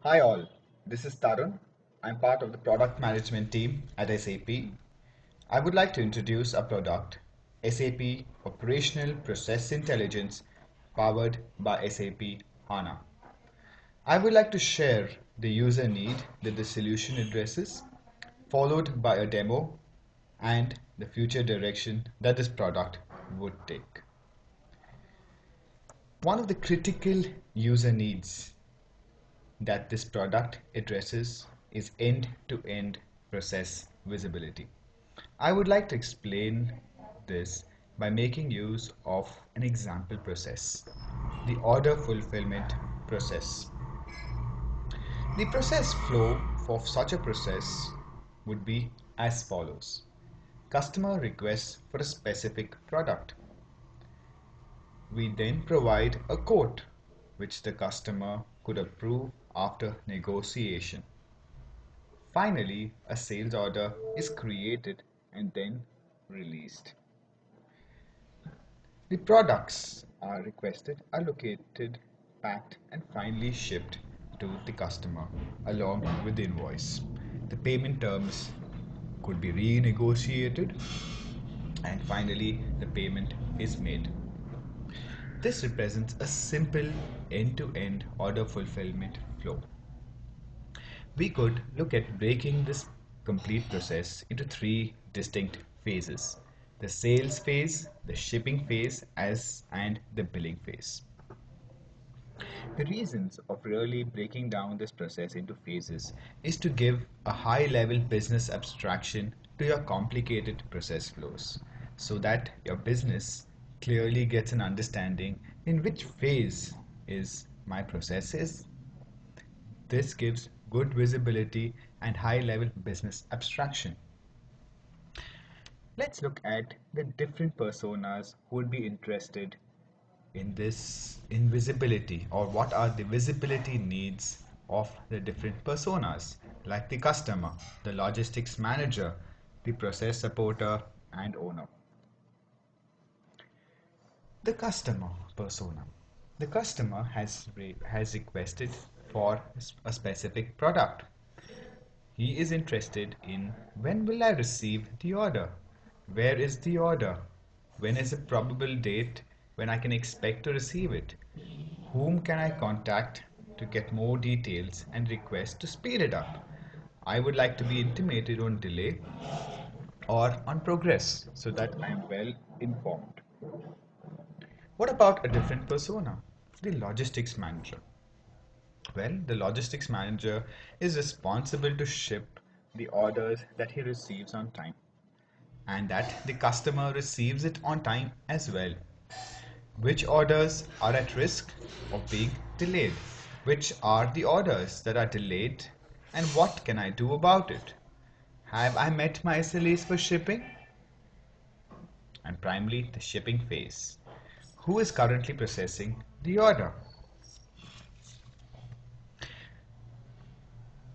Hi all, this is Tarun. I'm part of the product management team at SAP. I would like to introduce a product, SAP Operational Process Intelligence, powered by SAP HANA. I would like to share the user need that the solution addresses, followed by a demo and the future direction that this product would take. One of the critical user needs that this product addresses is end-to-end process visibility. I would like to explain this by making use of an example process, the order fulfillment process. The process flow for such a process would be as follows. Customer requests for a specific product. We then provide a quote which the customer could approve after negotiation. Finally, a sales order is created and then released. The products are requested, allocated, packed, and finally shipped to the customer along with the invoice. The payment terms could be renegotiated, and finally, the payment is made. This represents a simple end-to-end order fulfillment flow. We could look at breaking this complete process into three distinct phases: the sales phase, the shipping phase, and the billing phase. The reasons of really breaking down this process into phases is to give a high level business abstraction to your complicated process flows so that your business clearly gets an understanding in which phase is my process is. This gives good visibility and high level business abstraction. Let's look at the different personas who would be interested in this invisibility, or what are the visibility needs of the different personas, like the customer, the logistics manager, the process supporter, and owner. The customer persona. The customer has requested for a specific product. He is interested in when will I receive the order? Where is the order? When is the probable date when I can expect to receive it? Whom can I contact to get more details and request to speed it up? I would like to be intimated on delay or on progress so that I am well informed. What about a different persona? The logistics manager. Well, the logistics manager is responsible to ship the orders that he receives on time and that the customer receives it on time as well. Which orders are at risk of being delayed? Which are the orders that are delayed and what can I do about it? Have I met my SLAs for shipping? And primarily the shipping phase. Who is currently processing the order?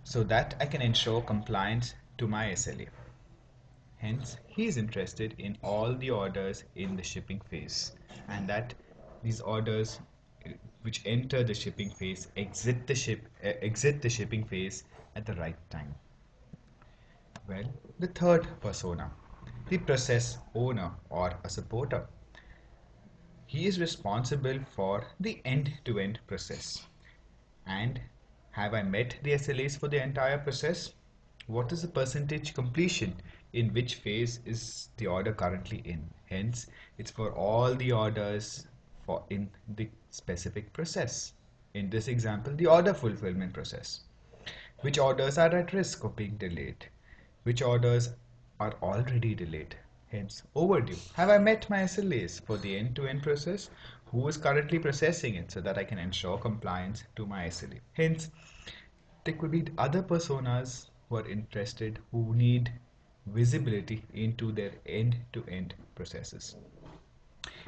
So that I can ensure compliance to my SLA. Hence, he is interested in all the orders in the shipping phase and that these orders which enter the shipping phase exit the shipping phase at the right time. Well, the third persona, the process owner or a supporter. He is responsible for the end-to-end process. And have I met the SLAs for the entire process? What is the percentage completion? In which phase is the order currently in? Hence, it's for all the orders for in the specific process. In this example, the order fulfillment process. Which orders are at risk of being delayed? Which orders are already delayed? Hence, overdue. Have I met my SLAs for the end-to-end process? Who is currently processing it so that I can ensure compliance to my SLA? Hence, there could be other personas who are interested, who need visibility into their end-to-end processes.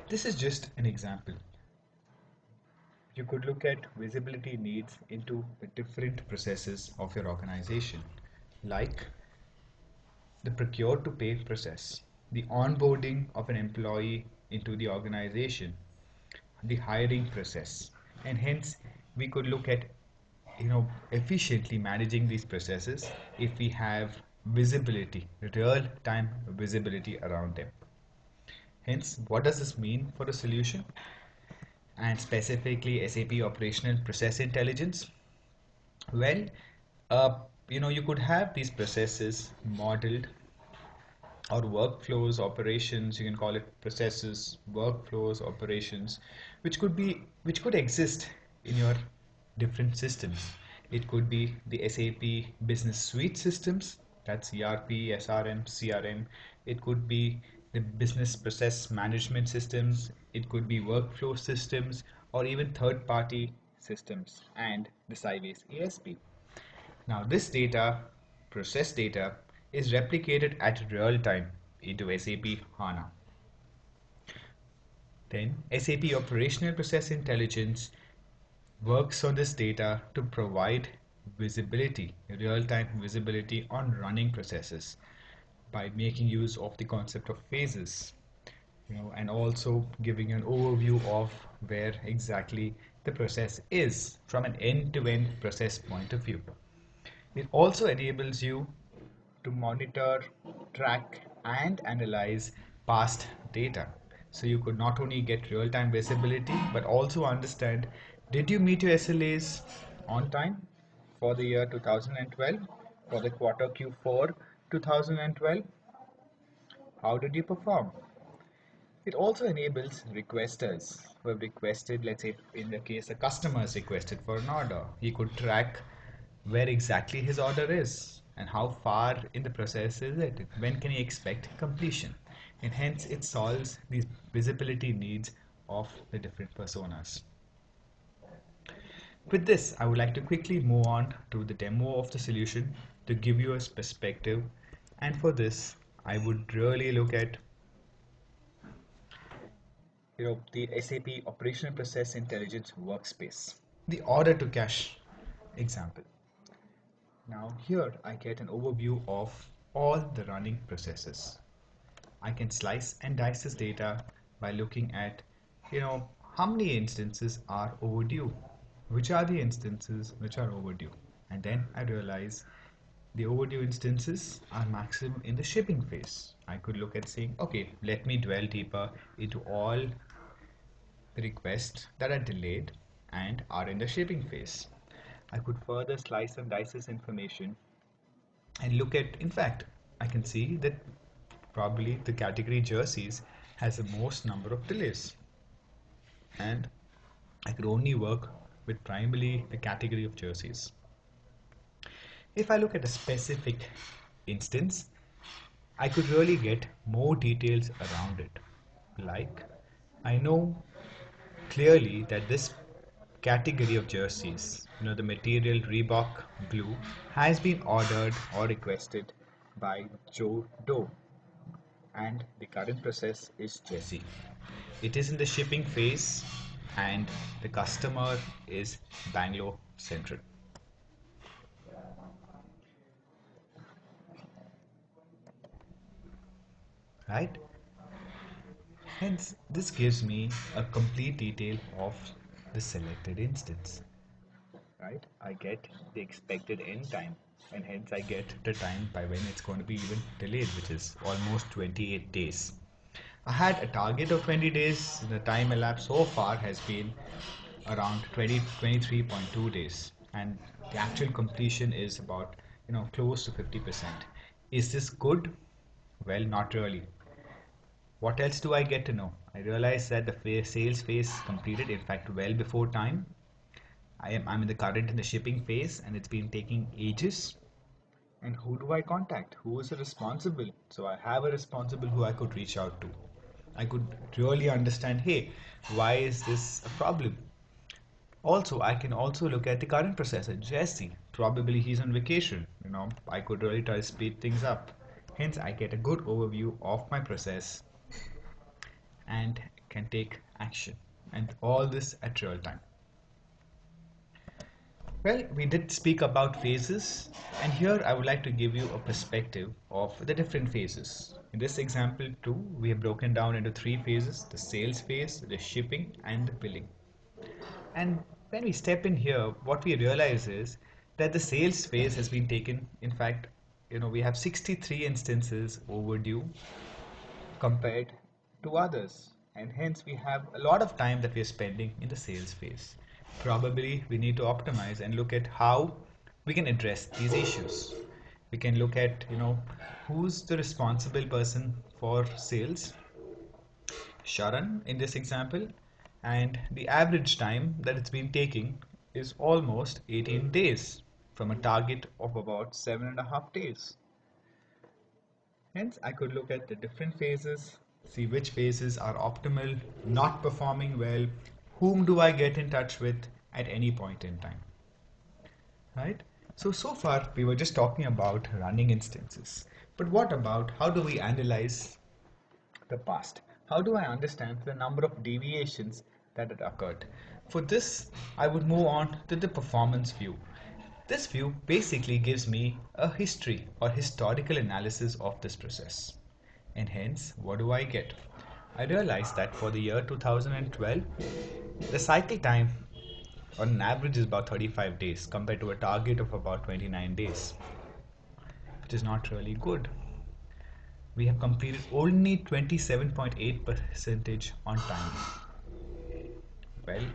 This is just an example. You could look at visibility needs into the different processes of your organization, like the procure to pay process, the onboarding of an employee into the organization, the hiring process, and hence we could look at efficiently managing these processes if we have visibility, real-time visibility around them. Hence, what does this mean for the solution and specifically SAP Operational Process Intelligence? Well, uh, you could have these processes modeled or workflows, operations, you can call it processes, workflows, operations, which could exist in your different systems. It could be the SAP Business Suite systems, that's ERP, SRM, CRM. It could be the business process management systems. It could be workflow systems or even third-party systems and the Sybase ASP. Now this data, process data, is replicated at real time into SAP HANA. Then SAP Operational Process Intelligence works on this data to provide visibility, real-time visibility on running processes by making use of the concept of phases, and also giving an overview of where exactly the process is from an end-to-end process point of view. It also enables you to monitor, track, and analyze past data. So you could not only get real-time visibility, but also understand, did you meet your SLAs on time for the year 2012, for the quarter Q4 2012? How did you perform? It also enables requesters who have requested, let's say in the case a customer has requested for an order. He could track where exactly his order is and how far in the process is it. When can he expect completion? And hence it solves these visibility needs of the different personas. With this, I would like to quickly move on to the demo of the solution to give you a perspective. And for this, I would really look at the SAP Operational Process Intelligence workspace, the order to cash example. Now here I get an overview of all the running processes. I can slice and dice this data by looking at, how many instances are overdue, which are the instances which are overdue. And then I realize the overdue instances are maximum in the shipping phase. I could look at saying, okay, let me dwell deeper into all the requests that are delayed and are in the shipping phase. I could further slice and dice this information and look at, in fact, I can see that probably the category jerseys has the most number of delays. And I could only work with primarily the category of jerseys. If I look at a specific instance, I could really get more details around it. Like, I know clearly that this category of jerseys, the material Reebok blue, has been ordered or requested by Joe Doe, and the current process is Jesse. It is in the shipping phase and the customer is Bangalore Central. Right? Hence, this gives me a complete detail of the selected instance. Right? I get the expected end time, and hence I get the time by when it's going to be even delayed, which is almost 28 days. I had a target of 20 days. The time elapsed so far has been around 23.2 days, and the actual completion is about close to 50%. Is this good? Well, not really. What else do I get to know? I realize that the sales phase completed, in fact, well before time. I'm in the current in the shipping phase, and it's been taking ages. And who do I contact? Who is responsible? So I have a responsible who I could reach out to. I could really understand, hey, why is this a problem? Also, I can also look at the current processor, Jesse. Probably he's on vacation. I could really try to speed things up. Hence, I get a good overview of my process and can take action. And all this at real time. Well, we did speak about phases, and here I would like to give you a perspective of the different phases. In this example too, we have broken down into three phases: the sales phase, the shipping, and the billing. And when we step in here, what we realize is that the sales phase has been taken. In fact, we have 63 instances overdue compared to others. And hence, we have a lot of time that we are spending in the sales phase. Probably we need to optimize and look at how we can address these issues. We can look at, who's the responsible person for sales, Sharan in this example, and the average time that it's been taking is almost 18 days from a target of about 7.5 days. Hence, I could look at the different phases, see which phases are optimal, not performing well, whom do I get in touch with at any point in time, right? So far we were just talking about running instances. But what about how do we analyze the past? How do I understand the number of deviations that had occurred? For this, I would move on to the performance view. This view basically gives me a history or historical analysis of this process. And hence, what do I get? I realized that for the year 2012, the cycle time on an average is about 35 days compared to a target of about 29 days, which is not really good. We have completed only 27.8% on time. Well,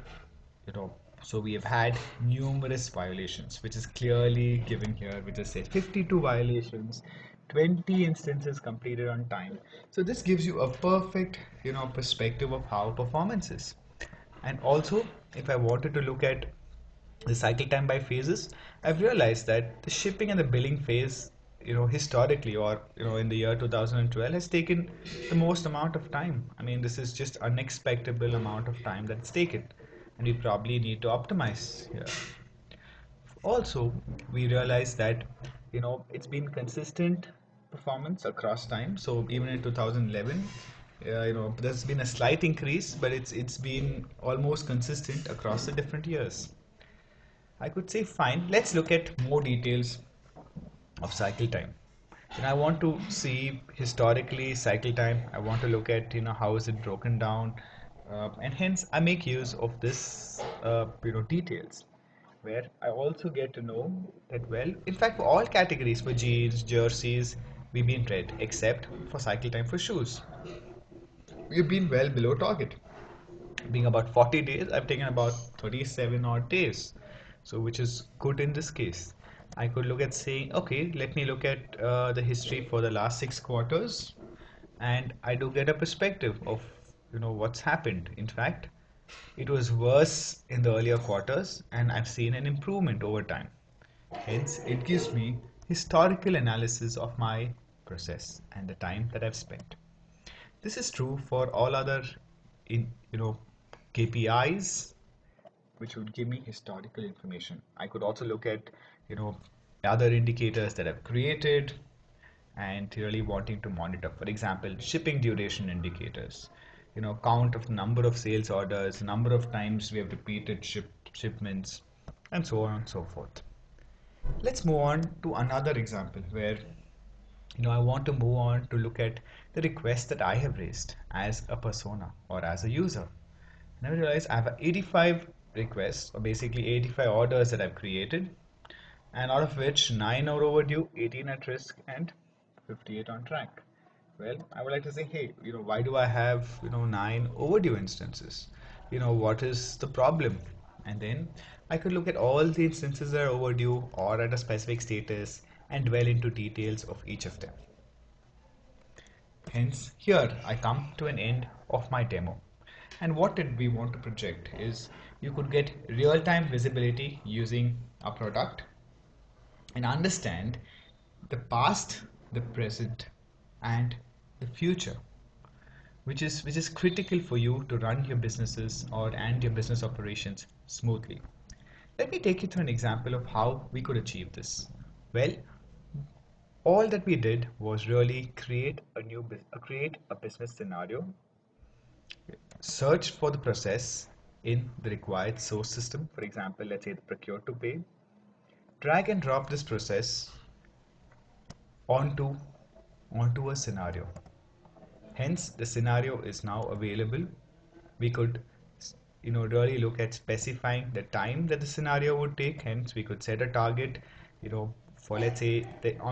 so we have had numerous violations, which is clearly given here, which is said 52 violations, 20 instances completed on time. So this gives you a perfect, perspective of how performance is. And also, if I wanted to look at the cycle time by phases, I've realized that the shipping and the billing phase, historically or in the year 2012 has taken the most amount of time. I mean, this is just unexpected amount of time that's taken, and we probably need to optimize here. Also, we realize that it's been consistent performance across time. So even in 2011, there's been a slight increase, but it's been almost consistent across the different years. I could say fine, let's look at more details of cycle time. And I want to see historically cycle time. I want to look at how is it broken down, and hence I make use of this details, where I also get to know that, well, in fact, for all categories, for jeans, jerseys, we've been red, except for cycle time for shoes. We've been well below target. Being about 40 days, I've taken about 37 odd days, so which is good in this case. I could look at saying, okay, let me look at the history for the last 6 quarters, and I do get a perspective of what's happened. In fact, it was worse in the earlier quarters, and I've seen an improvement over time. Hence, it gives me historical analysis of my process and the time that I've spent. This is true for all other in KPIs, which would give me historical information. I could also look at other indicators that I've created and really wanting to monitor. For example, shipping duration indicators, count of number of sales orders, number of times we have repeated shipments, and so on and so forth. Let's move on to another example where I want to move on to look at the requests that I have raised as a persona or as a user. And I realize I have 85 requests, or basically 85 orders that I've created, and out of which 9 are overdue, 18 at risk, and 58 on track. Well, I would like to say, hey, why do I have 9 overdue instances? What is the problem? And then I could look at all the instances that are overdue or at a specific status and dwell into details of each of them. Hence, here I come to an end of my demo. And what did we want to project is you could get real-time visibility using a product and understand the past, the present, and the future, which is critical for you to run your businesses and your business operations smoothly. Let me take you through an example of how we could achieve this. Well, all that we did was really create a business scenario, search for the process in the required source system. For example, let's say the procure to pay. Drag and drop this process onto a scenario. Hence, the scenario is now available. We could really look at specifying the time that the scenario would take. Hence, we could set a target, for let's say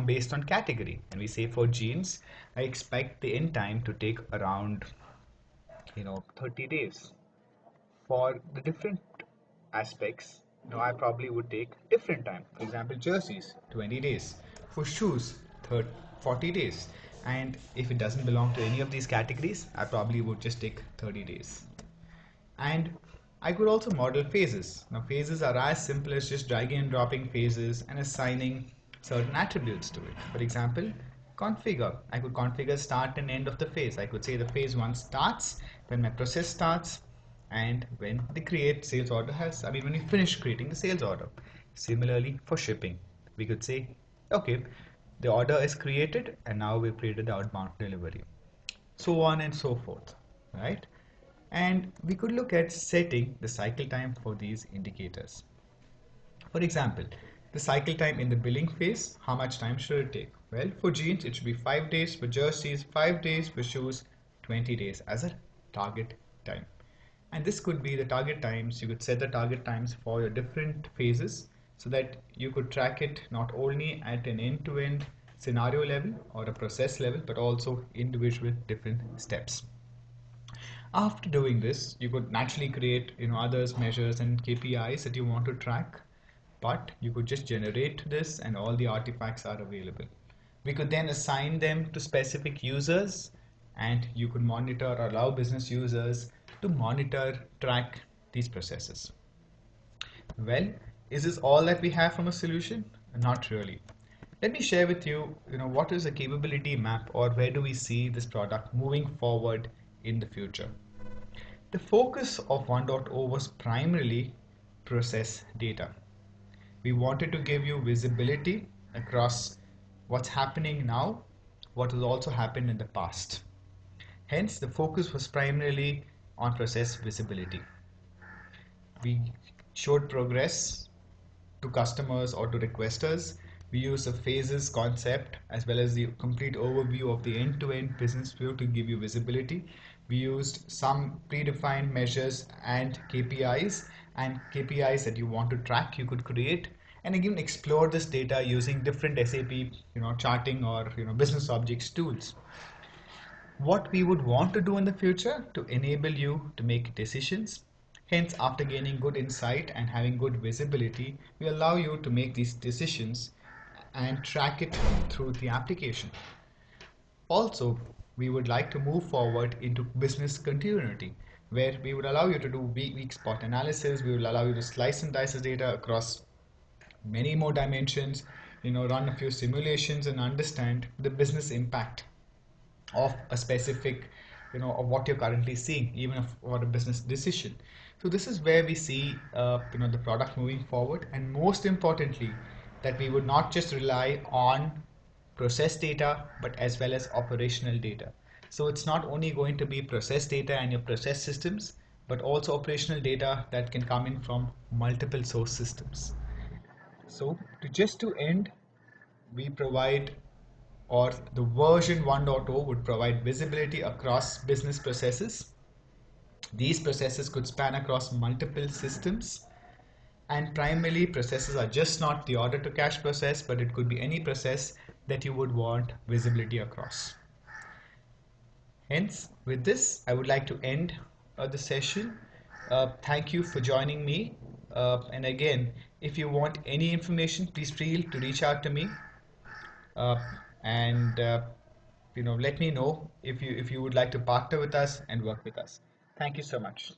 based on category, and we say for jeans, I expect the end time to take around 30 days. For the different aspects, I probably would take different time. For example, jerseys, 20 days. For shoes, 40 days. And if it doesn't belong to any of these categories, I probably would just take 30 days. And I could also model phases. Now, phases are as simple as just dragging and dropping phases and assigning certain attributes to it. For example, configure. I could configure start and end of the phase. I could say the phase 1 starts when my process starts and when the create sales order when we finish creating the sales order. Similarly, for shipping, we could say, okay, the order is created and now we've created the outbound delivery, so on and so forth, right? And we could look at setting the cycle time for these indicators. For example, the cycle time in the billing phase, how much time should it take? Well, for jeans, it should be 5 days, for jerseys, 5 days, for shoes, 20 days as a target time. And this could be the target times. You could set the target times for your different phases so that you could track it not only at an end-to-end scenario level or a process level, but also individual different steps. After doing this, you could naturally create others measures and KPIs that you want to track, but you could just generate this and all the artifacts are available. We could then assign them to specific users, and you could monitor or allow business users to monitor, track these processes. Well, is this all that we have from a solution? Not really. Let me share with you, what is a capability map, or where do we see this product moving forward in the future? The focus of 1.0 was primarily process data. We wanted to give you visibility across what's happening now, what has also happened in the past. Hence, the focus was primarily on process visibility. We showed progress to customers or to requesters. We used a phases concept as well as the complete overview of the end-to-end business flow to give you visibility. We used some predefined measures and KPIs that you want to track, you could create, and again explore this data using different SAP charting or business objects tools. What we would want to do in the future to enable you to make decisions. Hence, after gaining good insight and having good visibility, we allow you to make these decisions and track it through the application. Also, we would like to move forward into business continuity, where we would allow you to do weak spot analysis. We will allow you to slice and dice the data across many more dimensions, run a few simulations and understand the business impact of a specific, of what you're currently seeing, even for a business decision. So this is where we see, the product moving forward, and most importantly, that we would not just rely on process data, but as well as operational data. So it's not only going to be process data and your process systems, but also operational data that can come in from multiple source systems. So to end, we provide, or the version 1.0 would provide visibility across business processes. These processes could span across multiple systems, and primarily processes are just not the order to cash process, but it could be any process that you would want visibility across. Hence, with this, I would like to end the session. Thank you for joining me. And again, if you want any information, please feel to reach out to me. And let me know if you would like to partner with us and work with us. Thank you so much.